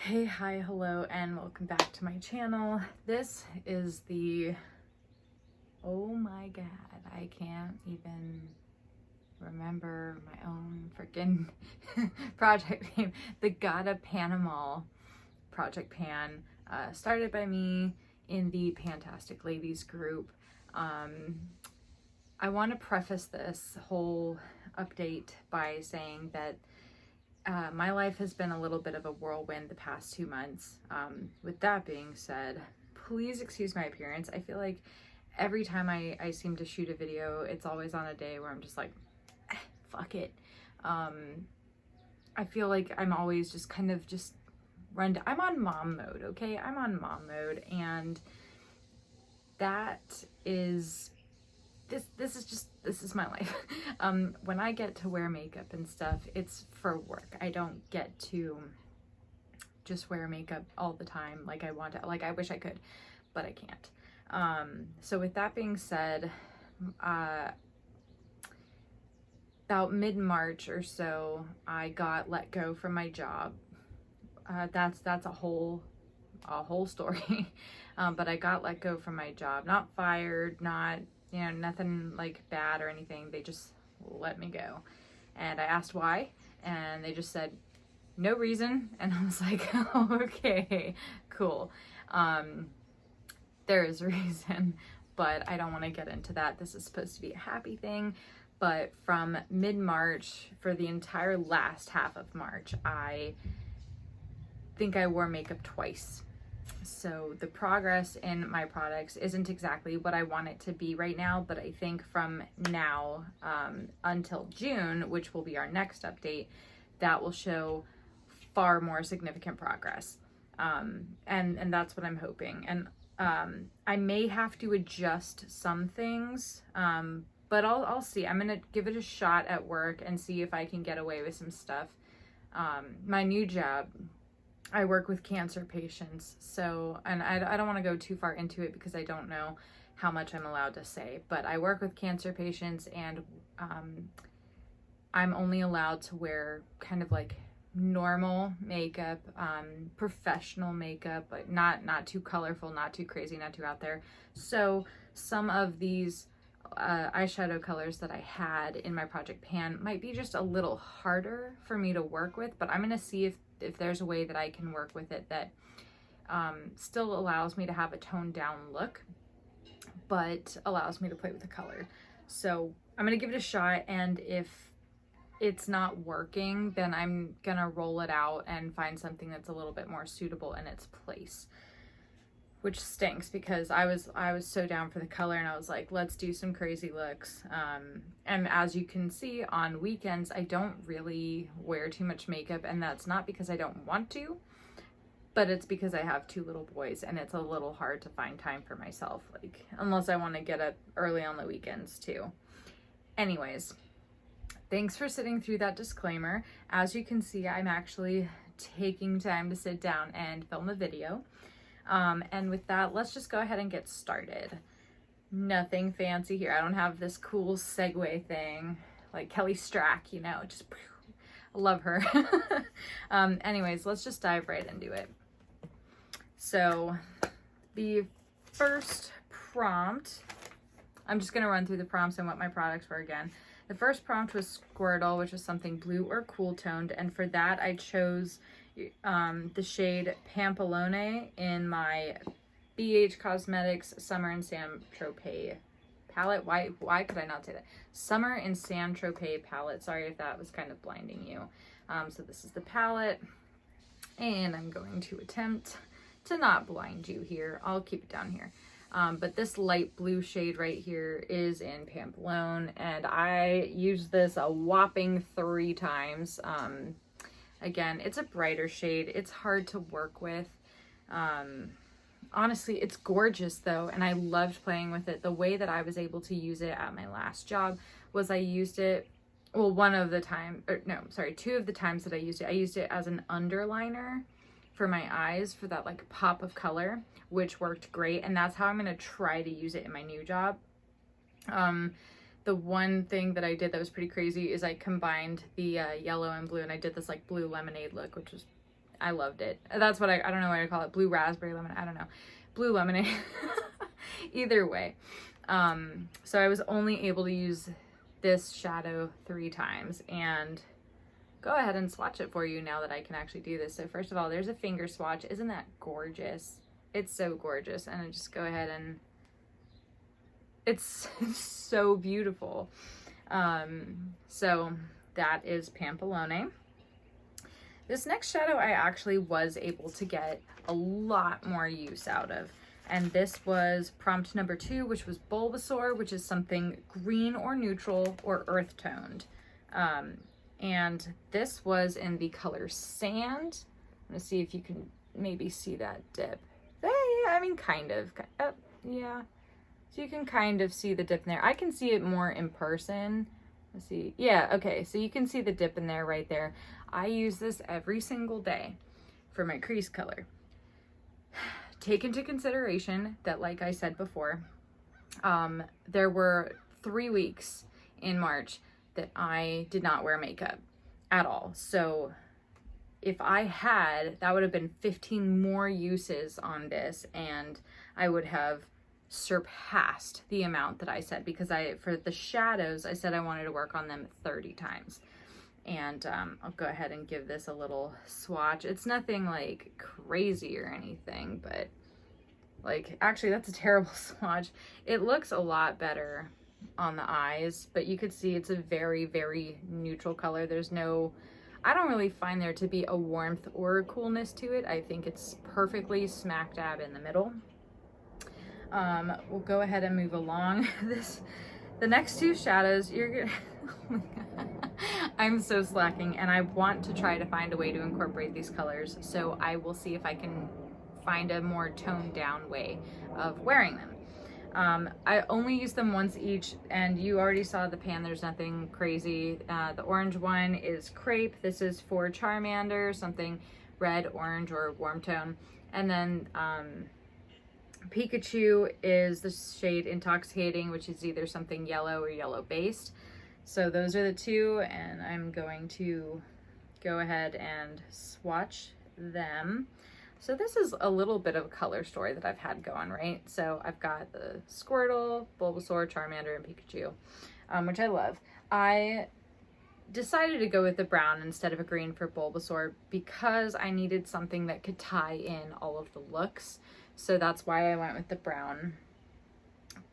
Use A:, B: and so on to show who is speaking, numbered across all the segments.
A: Hey, hi, hello, and welcome back to my channel. This is the, oh my god, I can't even remember my own freaking project name. The Gotta Panama Project Pan, started by me in the Fantastic Ladies group. I want to preface this whole update by saying that my life has been a little bit of a whirlwind the past 2 months. With that being said, please excuse my appearance. I feel like every time I seem to shoot a video, it's always on a day where I'm just like, fuck it. I feel like I'm always just kind of just I'm on mom mode, okay? I'm on mom mode, and that is this is my life. When I get to wear makeup and stuff, it's for work. I don't get to just wear makeup all the time like I want to. Like, I wish I could, but I can't. So with that being said, about mid-March or so, I got let go from my job. That's a whole story. But I got let go from my job. Not fired, not, you know, nothing like bad or anything. They just let me go. And I asked why, and they just said, no reason. And I was like, oh, okay, cool. There is a reason, but I don't want to get into that. This is supposed to be a happy thing. But from mid-March, for the entire last half of March, I think I wore makeup twice. So the progress in my products isn't exactly what I want it to be right now, but I think from now until June, which will be our next update, that will show far more significant progress. And that's what I'm hoping. And I may have to adjust some things, but I'll see. I'm gonna give it a shot at work and see if I can get away with some stuff. My new job, I work with cancer patients, so, and I don't want to go too far into it because I don't know how much I'm allowed to say, but I work with cancer patients, and I'm only allowed to wear kind of like normal makeup, professional makeup, but not too colorful, not too crazy, not too out there. So some of these eyeshadow colors that I had in my Project Pan might be just a little harder for me to work with, but I'm gonna see if there's a way that I can work with it that still allows me to have a toned down look, but allows me to play with the color. So I'm gonna give it a shot, and if it's not working, then I'm gonna roll it out and find something that's a little bit more suitable in its place, which stinks because I was so down for the color, and I was like, let's do some crazy looks. And as you can see, on weekends, I don't really wear too much makeup, and that's not because I don't want to, but it's because I have 2 little boys, and it's a little hard to find time for myself, like, unless I want to get up early on the weekends too. Anyways, thanks for sitting through that disclaimer. As you can see, I'm actually taking time to sit down and film a video. And with that, let's just go ahead and get started. Nothing fancy here. I don't have this cool segue thing like Kelly Strack, you know, just I love her. Anyways, let's just dive right into it. So the first prompt, I'm just going to run through the prompts and what my products were again. The first prompt was Squirtle, which was something blue or cool toned, and for that I chose the shade Pampelone in my BH Cosmetics Summer in San Tropez palette. Why could I not say that? Summer in San Tropez palette. Sorry if that was kind of blinding you. So this is the palette, and I'm going to attempt to not blind you here. I'll keep it down here. But this light blue shade right here is in Pampelone, and I used this a whopping 3 times. Again, it's a brighter shade. It's hard to work with. Honestly, it's gorgeous though, and I loved playing with it. The way that I was able to use it at my last job was I used it, well, 2 of the times that I used it as an underliner for my eyes for that like pop of color, which worked great, and that's how I'm gonna try to use it in my new job. The one thing that I did that was pretty crazy is I combined the yellow and blue, and I did this like blue lemonade look, which was I loved it. That's what I don't know what I call it. Blue raspberry lemon. I don't know. Blue lemonade. Either way. So I was only able to use this shadow 3 times, and go ahead and swatch it for you now that I can actually do this. So first of all, there's a finger swatch. Isn't that gorgeous? It's so gorgeous. And I just go ahead and it's so beautiful. So that is Pampelone. This next shadow I actually was able to get a lot more use out of. And this was prompt number 2, which was Bulbasaur, which is something green or neutral or earth toned. And this was in the color Sand. I'm gonna see if you can maybe see that dip. Yeah, I mean, kind of. Yeah. So you can kind of see the dip in there. I can see it more in person. Let's see. Yeah, okay. So you can see the dip in there right there. I use this every single day for my crease color. Take into consideration that, like I said before, there were 3 weeks in March that I did not wear makeup at all. So if I had, that would have been 15 more uses on this, and I would have surpassed the amount that I said, because for the shadows, I said I wanted to work on them 30 times. And I'll go ahead and give this a little swatch. It's nothing like crazy or anything, but like, actually that's a terrible swatch. It looks a lot better on the eyes, but you could see it's a very, very neutral color. There's no, I don't really find there to be a warmth or a coolness to it. I think it's perfectly smack dab in the middle. We'll go ahead and move along. The next 2 shadows, you're gonna, oh my God. I'm so slacking, and I want to try to find a way to incorporate these colors, so I will see if I can find a more toned down way of wearing them. I only use them once each, and you already saw the pan. There's nothing crazy. The orange one is Crepe. This is for Charmander, something red, orange, or warm tone. And then Pikachu is the shade Intoxicating, which is either something yellow or yellow based. So those are the 2, and I'm going to go ahead and swatch them. So this is a little bit of a color story that I've had going, right? So I've got the Squirtle, Bulbasaur, Charmander, and Pikachu, which I love. I decided to go with the brown instead of a green for Bulbasaur because I needed something that could tie in all of the looks. So that's why I went with the brown.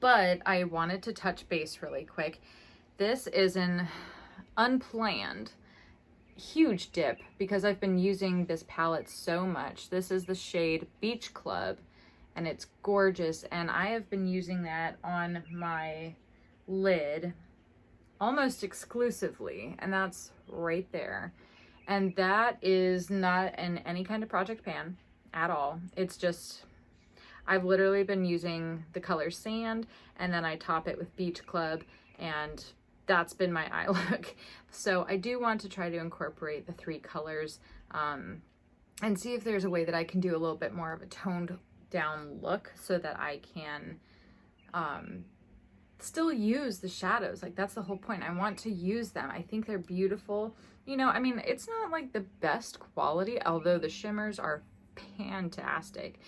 A: But I wanted to touch base really quick. This is an unplanned huge dip because I've been using this palette so much. This is the shade Beach Club, and it's gorgeous, and I have been using that on my lid almost exclusively, and that's right there. And that is not in any kind of project pan at all. It's just, I've literally been using the color Sand, and then I top it with Beach Club, and that's been my eye look. So I do want to try to incorporate the 3 colors and see if there's a way that I can do a little bit more of a toned down look so that I can still use the shadows. Like, that's the whole point. I want to use them. I think they're beautiful. You know, I mean, it's not like the best quality, although the shimmers are fantastic.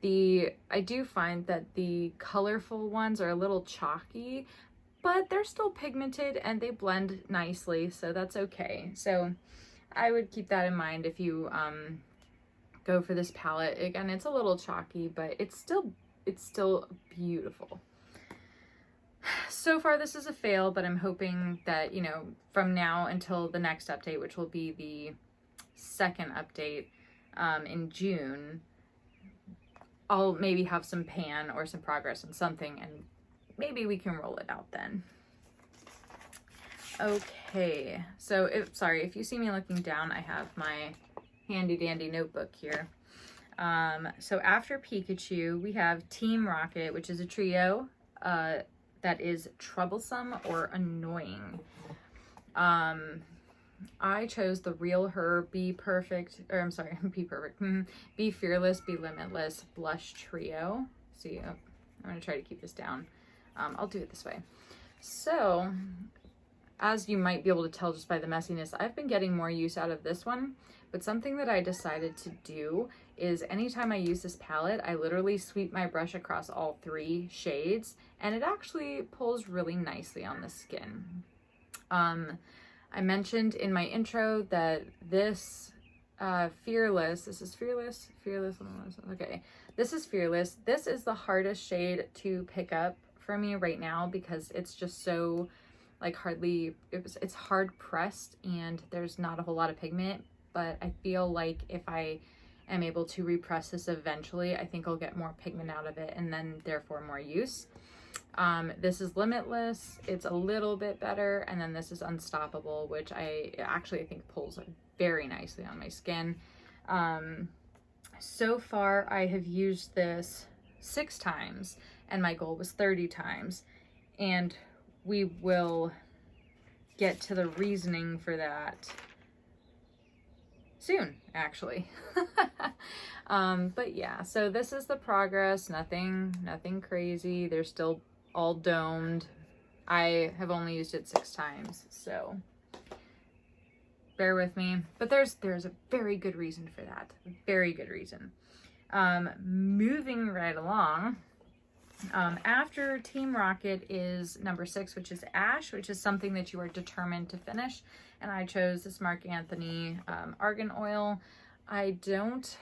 A: I do find that the colorful ones are a little chalky, but they're still pigmented and they blend nicely, so that's okay. So I would keep that in mind if you go for this palette. Again, it's a little chalky, but it's still beautiful. So far this is a fail, but I'm hoping that, you know, from now until the next update, which will be the 2nd update in June, I'll maybe have some pan or some progress on something, and maybe we can roll it out then. Okay, so if you see me looking down, I have my handy dandy notebook here. So after Pikachu, we have Team Rocket, which is a trio that is troublesome or annoying. I chose the Real Her, Be Perfect, or I'm sorry, Be Perfect, Be Fearless, Be Limitless Blush Trio. See, I'm gonna try to keep this down. I'll do it this way. So, as you might be able to tell just by the messiness, I've been getting more use out of this one, But something that I decided to do is anytime I use this palette, I literally sweep my brush across all 3 shades, and it actually pulls really nicely on the skin. I mentioned in my intro that this Fearless, this is Fearless, okay, this is Fearless. This is the hardest shade to pick up for me right now because it's just so like it's hard pressed and there's not a whole lot of pigment, but I feel like if I am able to repress this eventually, I think I'll get more pigment out of it and then therefore more use. This is Limitless, it's a little bit better, and then this is Unstoppable, which I think pulls very nicely on my skin. So far I have used this 6 times and my goal was 30 times, and we will get to the reasoning for that soon, actually. But yeah, so this is the progress. Nothing crazy. They're still all domed. I have only used it 6 times, so bear with me. But there's a very good reason for that. Very good reason. Moving right along. After Team Rocket is number 6, which is Ash, which is something that you are determined to finish. And I chose this Marc Anthony Argan Oil. I can't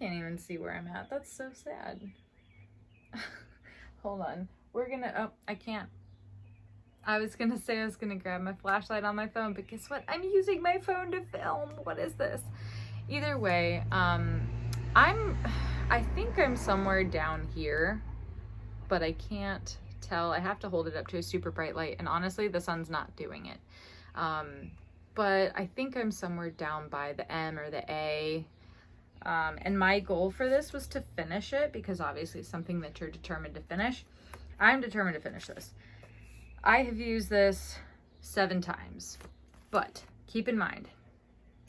A: even see where I'm at. That's so sad. Hold on. I can't. I was gonna say I was gonna grab my flashlight on my phone, but guess what? I'm using my phone to film. What is this? Either way, I think I'm somewhere down here, but I can't tell. I have to hold it up to a super bright light, and honestly, the sun's not doing it. But I think I'm somewhere down by the M or the A. And my goal for this was to finish it, because obviously it's something that you're determined to finish. I'm determined to finish this. I have used this 7 times, but keep in mind,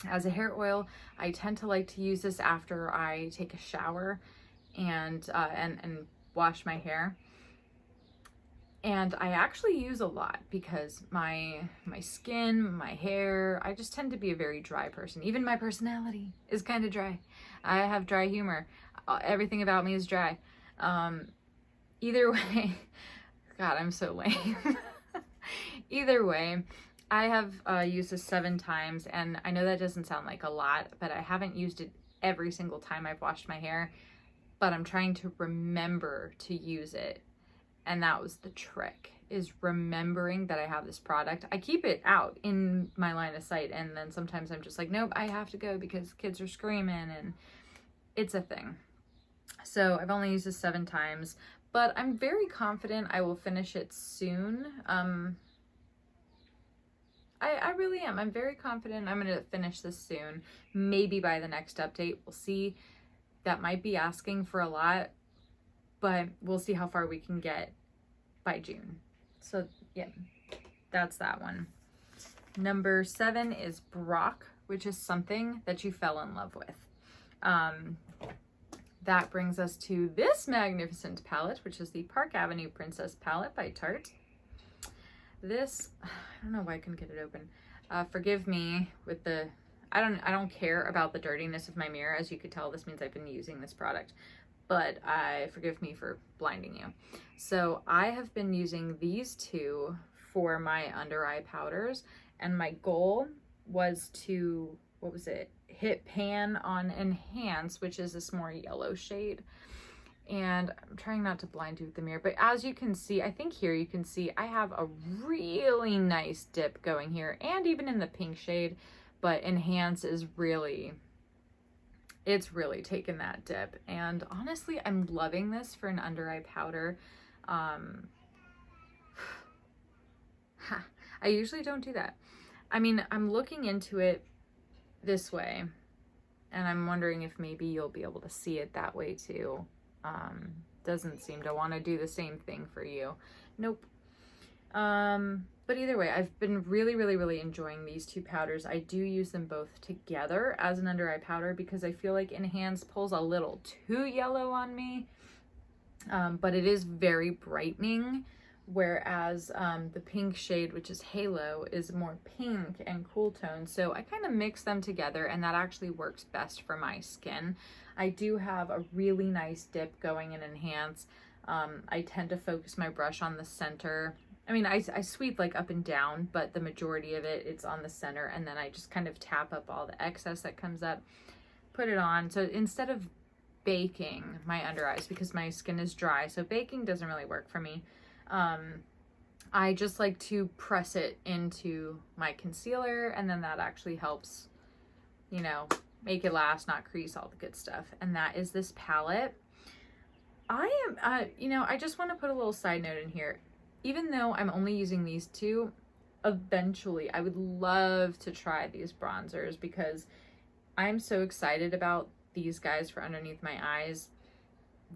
A: as a hair oil, I tend to like to use this after I take a shower and wash my hair. And I actually use a lot because my skin, my hair, I just tend to be a very dry person. Even my personality is kind of dry. I have dry humor. Everything about me is dry. Either way, God, I'm so lame. Either way, I have used this 7 times, and I know that doesn't sound like a lot, but I haven't used it every single time I've washed my hair, but I'm trying to remember to use it. And that was the trick, is remembering that I have this product. I keep it out in my line of sight, and then sometimes I'm just like, nope, I have to go because kids are screaming, and it's a thing. So I've only used this 7 times, but I'm very confident I will finish it soon. I really am. I'm very confident I'm going to finish this soon. Maybe by the next update. We'll see. That might be asking for a lot, but we'll see how far we can get by June. So yeah, that's that one. Number 7 is Brock, which is something that you fell in love with. That brings us to this magnificent palette, which is the Park Avenue Princess palette by Tarte. This, I don't know why I couldn't get it open. Forgive me with the, I don't care about the dirtiness of my mirror. As you could tell, this means I've been using this product, but forgive me for blinding you. So I have been using these 2 for my under eye powders, and my goal was to, hit pan on Enhance, which is this more yellow shade. And I'm trying not to blind you with the mirror, but as you can see, I think here you can see I have a really nice dip going here, and even in the pink shade, but Enhance is really, it's really taken that dip. And honestly, I'm loving this for an under eye powder. I usually don't do that. I mean, I'm looking into it this way, and I'm wondering if maybe you'll be able to see it that way too. Doesn't seem to want to do the same thing for you. Nope. But either way, I've been really enjoying these 2 powders. I do use them both together as an under eye powder because I feel like Enhance pulls a little too yellow on me. But it is very brightening whereas the pink shade, which is Halo, is more pink and cool tone. So I kind of mix them together, and that actually works best for my skin. I do have a really nice dip going in Enhance. I tend to focus my brush on the center. I mean, I sweep like up and down, but the majority of it's on the center, and then I just kind of tap up all the excess that comes up, put it on. So instead of baking my under eyes, because my skin is dry, so baking doesn't really work for me, I just like to press it into my concealer, and then that actually helps, you know, make it last, not crease, all the good stuff. And that is this palette. I am, you know, I just want to put a little side note in here. Even though I'm only using these two, eventually I would love to try these bronzers, because I'm so excited about these guys for underneath my eyes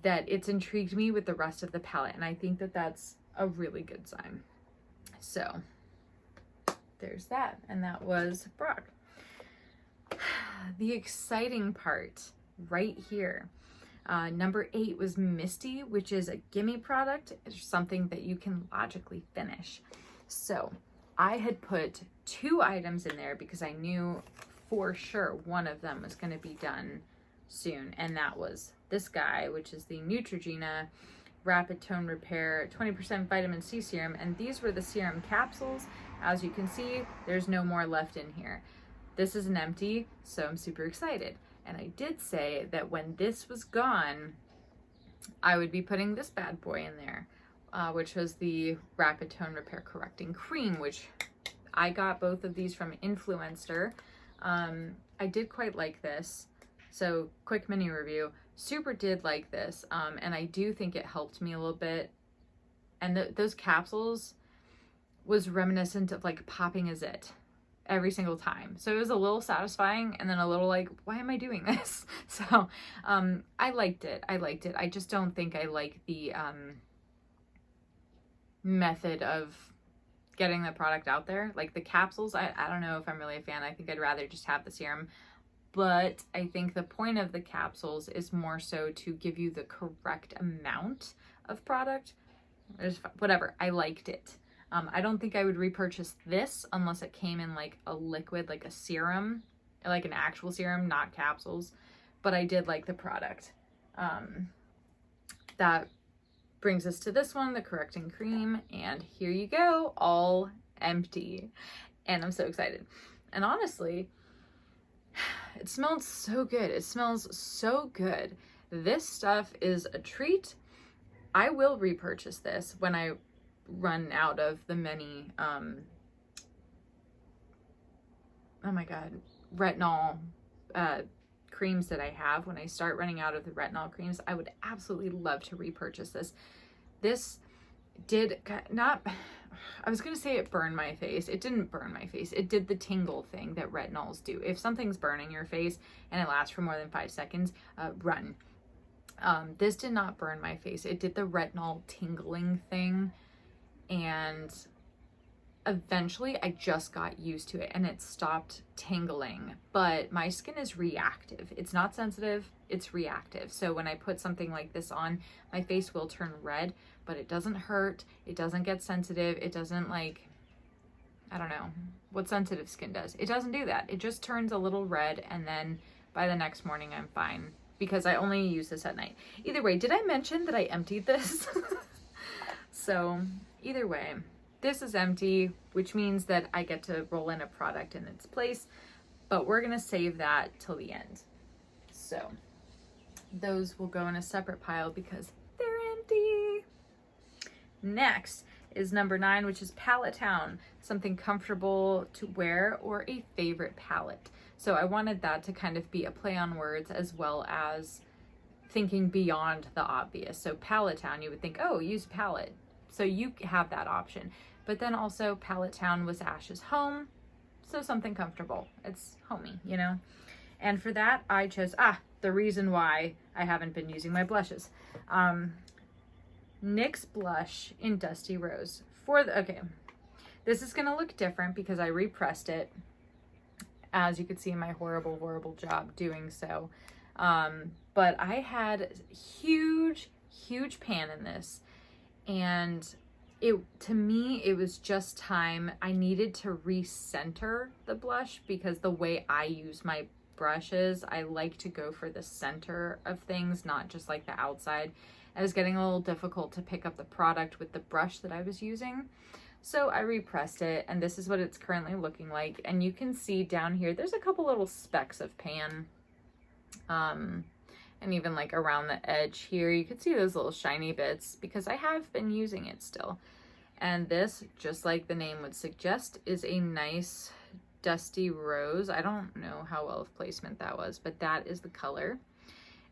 A: that it's intrigued me with the rest of the palette, and I think that that's a really good sign. So there's that, and that was Brock. The exciting part right here. Number 8 was Misty, which is a gimme product. It's something that you can logically finish. So I had put 2 items in there because I knew for sure one of them was going to be done soon. And that was this guy, which is the Neutrogena Rapid Tone Repair 20% Vitamin C Serum. And these were the serum capsules. As you can see, there's no more left in here. This is an empty, so I'm super excited. And I did say that when this was gone, I would be putting this bad boy in there, which was the Rapid Tone Repair Correcting Cream, which I got both of these from Influencer. I did quite like this. So quick mini review, super did like this. And I do think it helped me a little bit. And those capsules was reminiscent of like popping a zit every single time. So it was a little satisfying, and then a little like, why am I doing this? So I liked it. I just don't think I like the method of getting the product out there. Like the capsules, I don't know if I'm really a fan. I think I'd rather just have the serum. But I think the point of the capsules is more so to give you the correct amount of product. Whatever, I liked it. I don't think I would repurchase this unless it came in like a liquid, like a serum, like an actual serum, not capsules. But I did like the product. That brings us to this one, the Correcting Cream. And here you go, all empty. And I'm so excited. And honestly, it smells so good. It smells so good. This stuff is a treat. I will repurchase this when I run out of the many oh my god, retinol creams that I have. When I start running out of the retinol creams, I would absolutely love to repurchase this. This did not, I was gonna say it burned my face. It didn't burn my face. It did the tingle thing that retinols do. If something's burning your face and it lasts for more than 5 seconds, run. This did not burn my face. It did the retinol tingling thing. And eventually I just got used to it and it stopped tingling, but my skin is reactive. It's not sensitive, it's reactive. So when I put something like this on, my face will turn red, but it doesn't hurt. It doesn't get sensitive. It doesn't like, I don't know what sensitive skin does. It doesn't do that. It just turns a little red, and then by the next morning I'm fine, because I only use this at night. Either way, did I mention that I emptied this? So either way, this is empty, which means that I get to roll in a product in its place, but we're gonna save that till the end. So those will go in a separate pile because they're empty. Next is number 9, which is Palette Town, something comfortable to wear or a favorite palette. So I wanted that to kind of be a play on words, as well as thinking beyond the obvious. So Palette Town, you would think, oh, use a palette. So you have that option. But then also Palette Town was Ash's home, so something comfortable. It's homey, you know? And for that, I chose, the reason why I haven't been using my blushes. NYX blush in Dusty Rose. Okay, this is gonna look different because I repressed it, as you could see in my horrible, horrible job doing so. But I had huge pan in this, and to me, it was just time. I needed to recenter the blush because the way I use my brushes, I like to go for the center of things, not just like the outside. It was getting a little difficult to pick up the product with the brush that I was using. So I repressed it, and this is what it's currently looking like. And you can see down here, there's a couple little specks of pan. And even like around the edge here, you can see those little shiny bits because I have been using it still. And this, just like the name would suggest, is a nice dusty rose. I don't know how well of placement that was, but that is the color.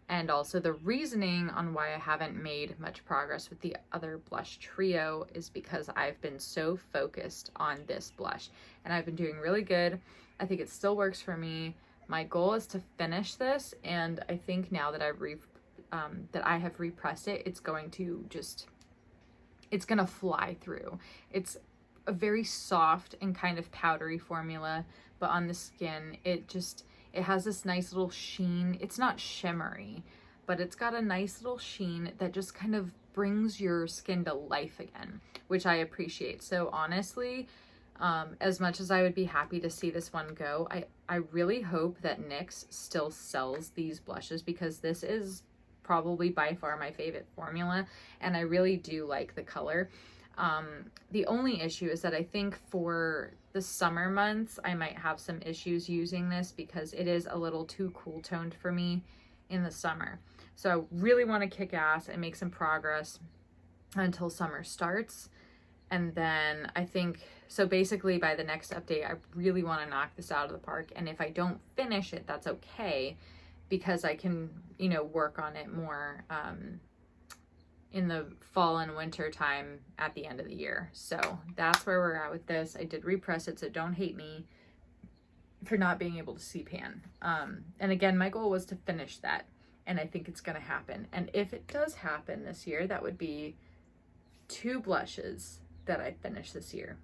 A: And also the reasoning on why I haven't made much progress with the other blush trio is because I've been so focused on this blush, and I've been doing really good. I think it still works for me. My goal is to finish this, and I think now that I have repressed it, it's going to it's gonna fly through. It's a very soft and kind of powdery formula, but on the skin, it has this nice little sheen. It's not shimmery, but it's got a nice little sheen that just kind of brings your skin to life again, which I appreciate. So honestly, as much as I would be happy to see this one go, I really hope that NYX still sells these blushes because this is probably by far my favorite formula, and I really do like the color. The only issue is that I think for the summer months, I might have some issues using this because it is a little too cool toned for me in the summer. So I really want to kick ass and make some progress until summer starts. And then I think, so basically by the next update, I really want to knock this out of the park. And if I don't finish it, that's okay, because I can, work on it more in the fall and winter time at the end of the year. So that's where we're at with this. I did repress it, so don't hate me for not being able to see pan. And again, my goal was to finish that, and I think it's going to happen. And if it does happen this year, that would be 2 blushes that I finish this year.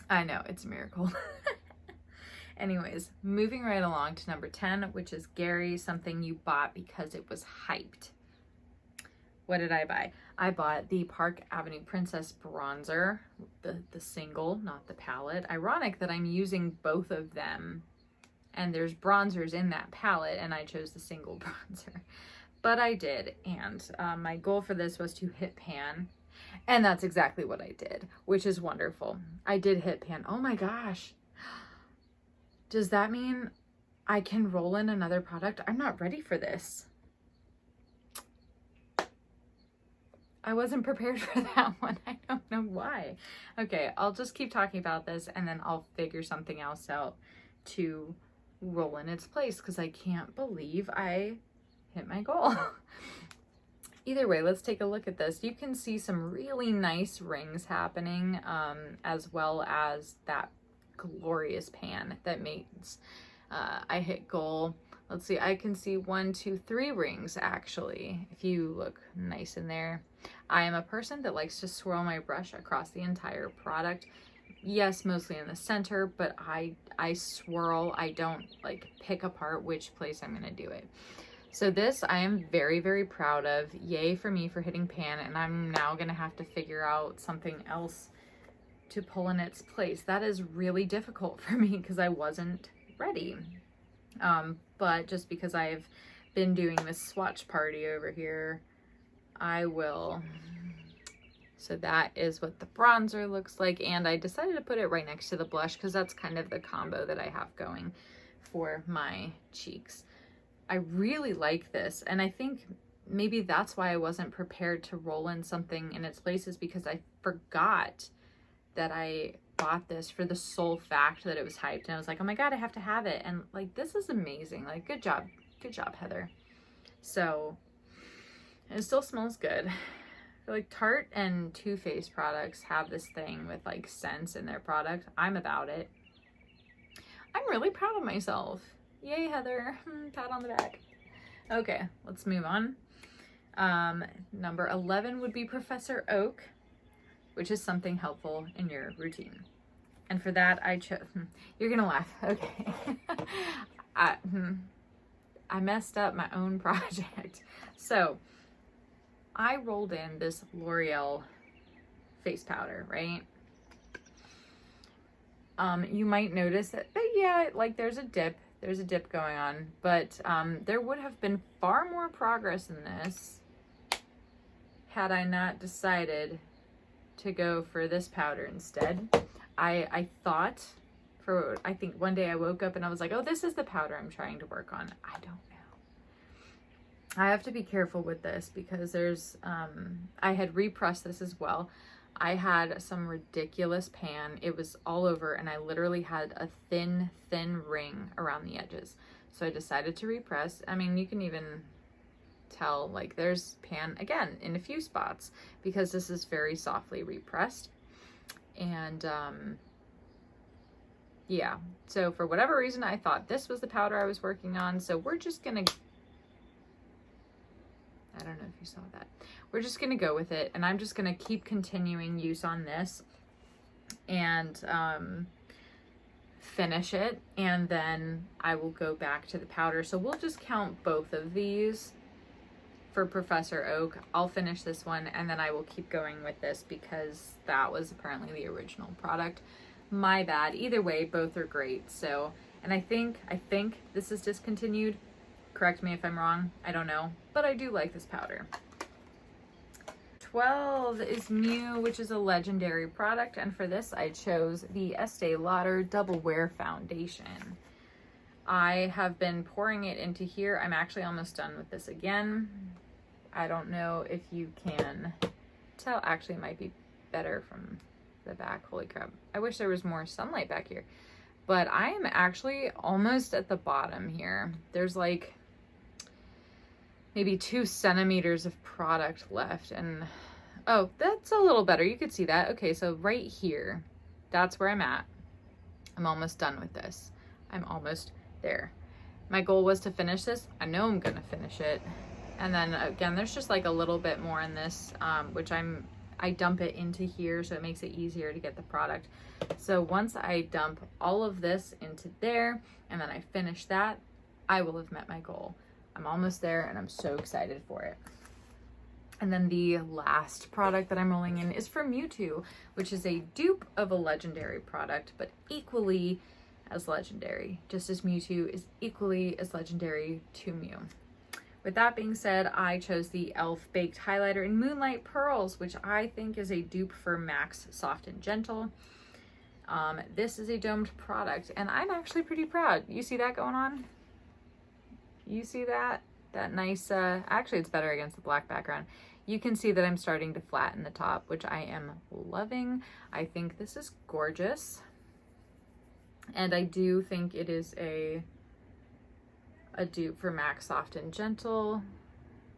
A: I know, it's a miracle. Anyways, moving right along to number 10, which is Gary, something you bought because it was hyped. What did I buy? I bought the Park Avenue Princess bronzer, the single, not the palette. Ironic that I'm using both of them, and there's bronzers in that palette, and I chose the single bronzer. But I did, and my goal for this was to hit pan, and that's exactly what I did, which is wonderful. I did hit pan. Oh my gosh. Does that mean I can roll in another product? I'm not ready for this. I wasn't prepared for that one. I don't know why. Okay, I'll just keep talking about this and then I'll figure something else out to roll in its place because I can't believe I hit my goal. Either way, let's take a look at this. You can see some really nice rings happening, as well as that glorious pan that makes I hit goal. Let's see, I can see 1, 2, 3 rings actually, if you look nice in there. I am a person that likes to swirl my brush across the entire product. Yes, mostly in the center, but I swirl. I don't like pick apart which place I'm gonna do it. So this I am very, very proud of. Yay for me for hitting pan, and I'm now gonna have to figure out something else to pull in its place. That is really difficult for me because I wasn't ready. But just because I've been doing this swatch party over here, I will. So that is what the bronzer looks like, and I decided to put it right next to the blush because that's kind of the combo that I have going for my cheeks. I really like this, and I think maybe that's why I wasn't prepared to roll in something in its place, is because I forgot that I bought this for the sole fact that it was hyped, and I was like, oh my god, I have to have it. And like, this is amazing. Like, good job, Heather. So it still smells good. I feel like Tarte and Too Faced products have this thing with like scents in their product. I'm about it. I'm really proud of myself. Yay, Heather. Pat on the back. Okay, let's move on. Number 11 would be Professor Oak, which is something helpful in your routine. And for that, I chose, you're gonna laugh, okay. I messed up my own project. So I rolled in this L'Oreal face powder, right? You might notice that, yeah, like there's a dip going on, but there would have been far more progress in this had I not decided to go for this powder instead. I thought I think one day I woke up and I was like, oh, this is the powder I'm trying to work on. I don't know. I have to be careful with this because there's, I had repressed this as well. I had some ridiculous pan. It was all over and I literally had a thin ring around the edges. So I decided to repress. I mean, you can even tell like there's pan again in a few spots because this is very softly repressed. And yeah, so for whatever reason, I thought this was the powder I was working on. So we're just gonna, I don't know if you saw that. We're just gonna go with it, and I'm just gonna keep continuing use on this and finish it, and then I will go back to the powder. So we'll just count both of these for Professor Oak. I'll finish this one, and then I will keep going with this because that was apparently the original product. My bad. Either way, both are great. So, and I think this is discontinued. Correct me if I'm wrong. I don't know, but I do like this powder. 12 is Mew, which is a legendary product, and for this I chose the Estee Lauder Double Wear Foundation. I have been pouring it into here. I'm actually almost done with this again. I don't know if you can tell. Actually, it might be better from the back. Holy crap. I wish there was more sunlight back here. But I am actually almost at the bottom here. There's like maybe 2 centimeters of product left, and oh, that's a little better. You could see that. Okay, so right here, that's where I'm at. I'm almost done with this. I'm almost there. My goal was to finish this. I know I'm gonna finish it. And then again, there's just like a little bit more in this, which I dump it into here so it makes it easier to get the product. So once I dump all of this into there and then I finish that, I will have met my goal. I'm almost there and I'm so excited for it. And then the last product that I'm rolling in is for Mewtwo, which is a dupe of a legendary product, but equally as legendary, just as Mewtwo is equally as legendary to Mew. With that being said, I chose the e.l.f. Baked Highlighter in Moonlight Pearls, which I think is a dupe for MAC's Soft and Gentle. This is a domed product, and I'm actually pretty proud. You see that going on? You see that? That nice, actually it's better against the black background. You can see that I'm starting to flatten the top, which I am loving. I think this is gorgeous. And I do think it is a dupe for MAC Soft and Gentle,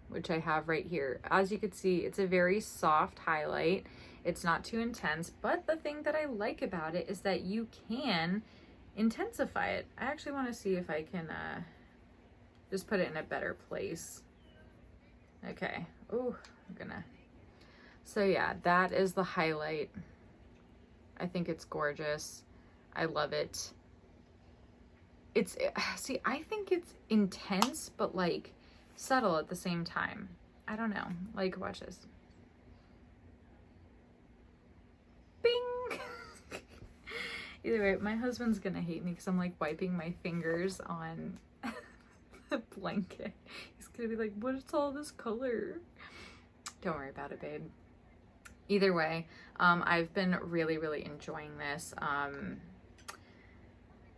A: which I have right here. As you can see, it's a very soft highlight. It's not too intense, but the thing that I like about it is that you can intensify it. I actually want to see if I can just put it in a better place. Okay. Oh, I'm gonna. So yeah, that is the highlight. I think it's gorgeous. I love it. See, I think it's intense, but like subtle at the same time. I don't know. Like, watch this. Bing! Either way, my husband's gonna hate me because I'm like wiping my fingers on the blanket. He's gonna be like, what is all this color? Don't worry about it, babe. Either way, I've been really enjoying this.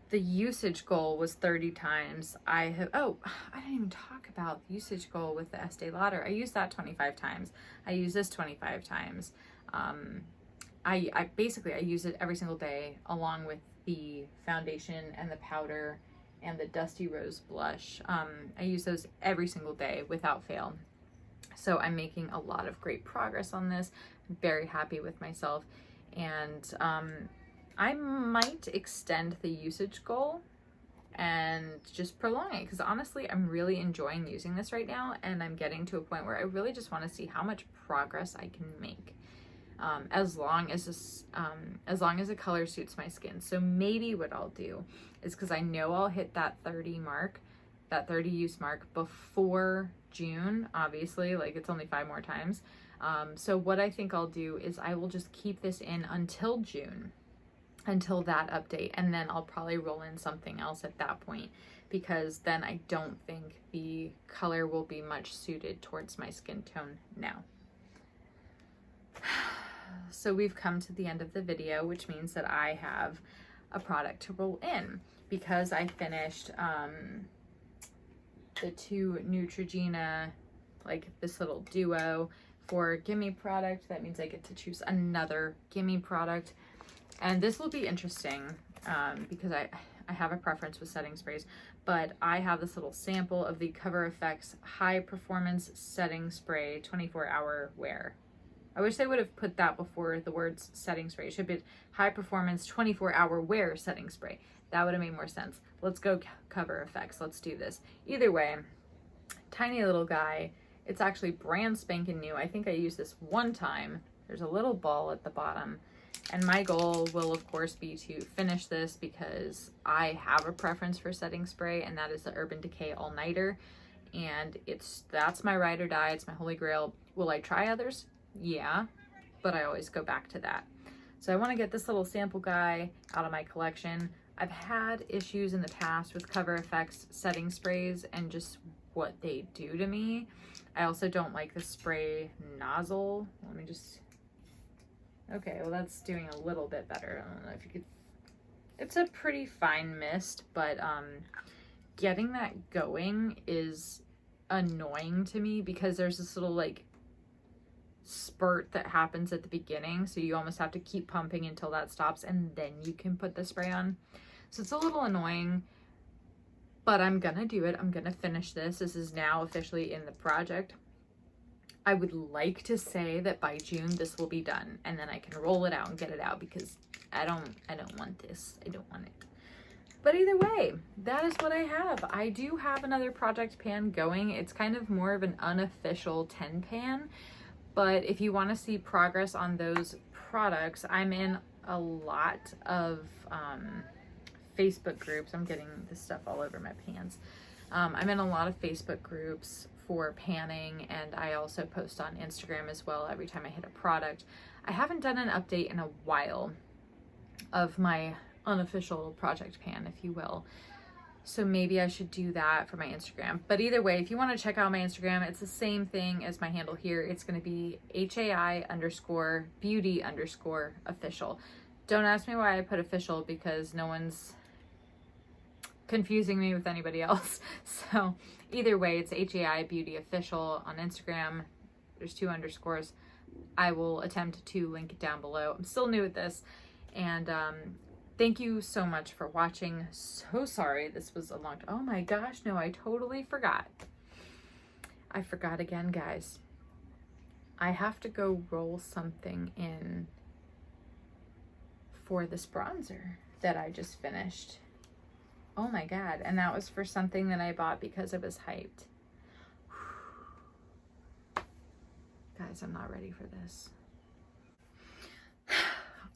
A: The usage goal was 30 times. I didn't even talk about the usage goal with the Estee Lauder. I used that 25 times. I use this 25 times. I basically use it every single day along with the foundation and the powder and the Dusty Rose blush. I use those every single day without fail. So I'm making a lot of great progress on this. I'm very happy with myself. And I might extend the usage goal and just prolong it because honestly, I'm really enjoying using this right now, and I'm getting to a point where I really just want to see how much progress I can make. As long as the color suits my skin. So maybe what I'll do is, because I know I'll hit that 30 mark, that 30 use mark before June, obviously, like it's only 5 more times. So what I think I'll do is I will just keep this in until June, until that update, and then I'll probably roll in something else at that point, because then I don't think the color will be much suited towards my skin tone now. So we've come to the end of the video, which means that I have a product to roll in, because I finished the 2 Neutrogena, like this little duo for gimme product. That means I get to choose another gimme product, and this will be interesting because I have a preference with setting sprays, but I have this little sample of the Cover FX High Performance Setting Spray 24-hour wear. I wish they would have put that before the words setting spray. It should be High Performance 24-hour wear setting spray. That would have made more sense. Let's go Cover FX. Let's do this. Either way, tiny little guy. It's actually brand spanking new. I think I used this one time. There's a little ball at the bottom. And my goal will, of course, be to finish this because I have a preference for setting spray, and that is the Urban Decay All Nighter. And that's my ride or die. It's my holy grail. Will I try others? Yeah, but I always go back to that. So I want to get this little sample guy out of my collection. I've had issues in the past with Cover FX setting sprays and just what they do to me. I also don't like the spray nozzle. Let me just, okay, well that's doing a little bit better. I don't know if you could, it's a pretty fine mist, but getting that going is annoying to me because there's this little like spurt that happens at the beginning, so you almost have to keep pumping until that stops and then you can put the spray on. So it's a little annoying, but I'm gonna do it. I'm gonna finish this. This is now officially in the project. I would like to say that by June this will be done and then I can roll it out and get it out because I don't want this. I don't want it. But either way, that is what I have. I do have another project pan going. It's kind of more of an unofficial 10 pan. But if you want to see progress on those products, I'm in a lot of Facebook groups. I'm getting this stuff all over my pants. I'm in a lot of Facebook groups for panning, and I also post on Instagram as well every time I hit a product. I haven't done an update in a while of my unofficial project pan, if you will. So maybe I should do that for my Instagram. But either way, if you want to check out my Instagram, it's the same thing as my handle here. It's going to be HAI_beauty_official. Don't ask me why I put official because no one's confusing me with anybody else. So either way, it's HAI Beauty Official on Instagram. There's 2 underscores. I will attempt to link it down below. I'm still new at this. And thank you so much for watching. So sorry this was a long time. Oh my gosh, no, I totally forgot. I forgot again, guys. I have to go roll something in for this bronzer that I just finished. Oh my god, and that was for something that I bought because it was hyped. Guys, I'm not ready for this.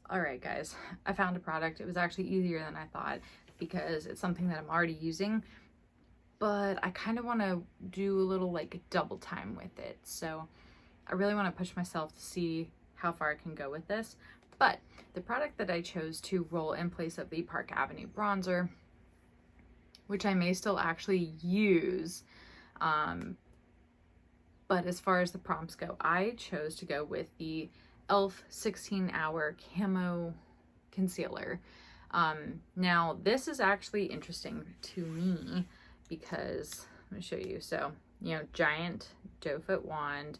A: All right, guys, I found a product. It was actually easier than I thought because it's something that I'm already using, but I kind of want to do a little like double time with it. So I really want to push myself to see how far I can go with this. But the product that I chose to roll in place of the Park Avenue bronzer, which I may still actually use, but as far as the prompts go, I chose to go with the e.l.f. 16-Hour Camo Concealer. Now, this is actually interesting to me because, let me show you. So, you know, giant doe foot wand.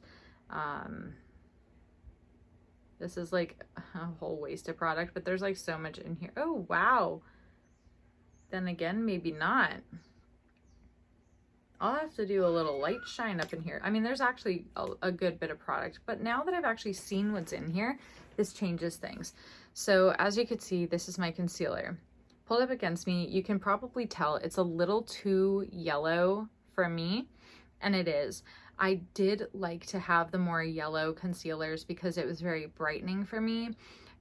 A: This is like a whole wasted product, but there's like so much in here. Oh, wow. Then again, maybe not. I'll have to do a little light shine up in here. I mean, there's actually a good bit of product, but now that I've actually seen what's in here, this changes things. So as you can see, this is my concealer. Pulled up against me, you can probably tell it's a little too yellow for me, and it is. I did like to have the more yellow concealers because it was very brightening for me,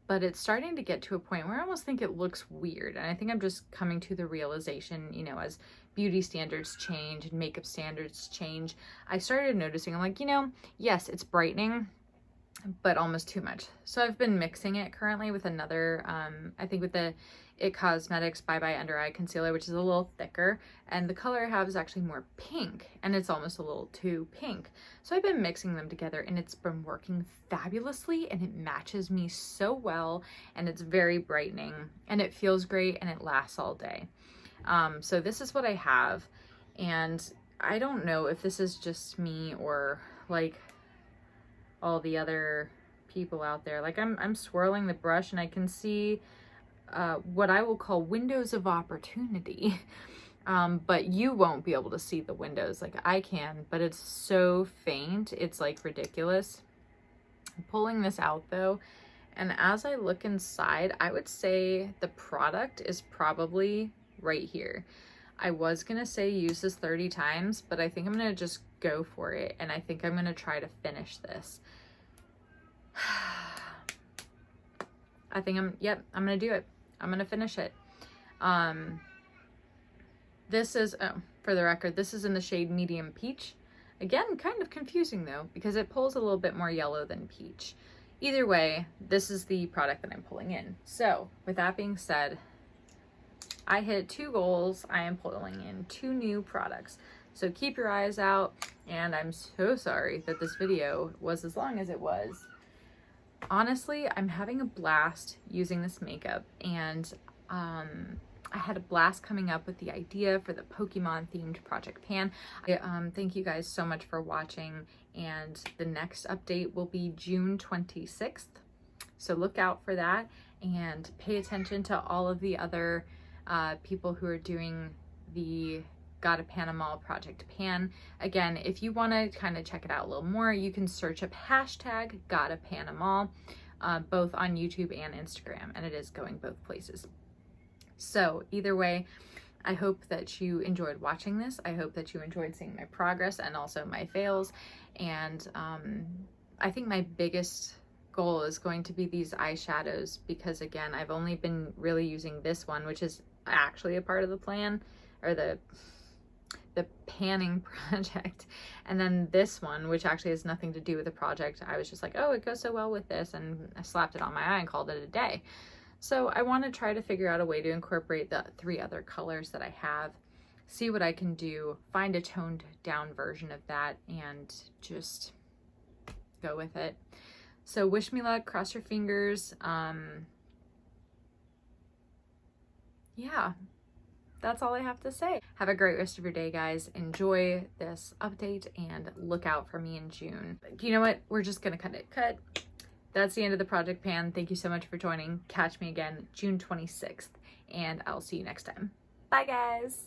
A: but it's starting to get to a point where I almost think it looks weird. And I think I'm just coming to the realization, you know, as beauty standards change and makeup standards change, I started noticing, I'm like, you know, yes, it's brightening, but almost too much. So I've been mixing it currently with another, I think with the It Cosmetics Bye Bye Under Eye Concealer, which is a little thicker, and the color I have is actually more pink, and it's almost a little too pink. So I've been mixing them together, and it's been working fabulously, and it matches me so well, and it's very brightening, and it feels great, and it lasts all day. So this is what I have, and I don't know if this is just me or like all the other people out there. Like I'm swirling the brush and I can see what I will call windows of opportunity. But you won't be able to see the windows like I can, but it's so faint. It's like ridiculous. I'm pulling this out though. And as I look inside, I would say the product is probably right here. I was going to say use this 30 times, but I think I'm going to just go for it. And I think I'm going to try to finish this. I think I'm going to do it. I'm going to finish it. This is, oh, for the record, this is in the shade Medium Peach. Again, kind of confusing though, because it pulls a little bit more yellow than peach. Either way, this is the product that I'm pulling in. So with that being said, I hit 2 goals. I am pulling in 2 new products. So keep your eyes out, and I'm so sorry that this video was as long as it was. Honestly, I'm having a blast using this makeup, and I had a blast coming up with the idea for the Pokemon themed Project Pan. Thank you guys so much for watching, and the next update will be June 26th. So look out for that, and pay attention to all of the other people who are doing the Gotta Pan 'em All Project Pan. Again, if you want to kind of check it out a little more, you can search up hashtag Gotta Pan 'em All, both on YouTube and Instagram, and it is going both places. So either way, I hope that you enjoyed watching this. I hope that you enjoyed seeing my progress and also my fails. And I think my biggest goal is going to be these eyeshadows, because again, I've only been really using this one, which is actually a part of the plan, or the panning project, and then this one, which actually has nothing to do with the project. I was just like, oh, it goes so well with this, and I slapped it on my eye and called it a day. So I want to try to figure out a way to incorporate the 3 other colors that I have, see what I can do, find a toned down version of that, and just go with it. So wish me luck, cross your fingers. Yeah, that's all I have to say. Have a great rest of your day, guys. Enjoy this update and look out for me in June. You know what? We're just gonna cut. That's the end of the Project Pan. Thank you so much for joining. Catch me again June 26th, and I'll see you next time. Bye, guys.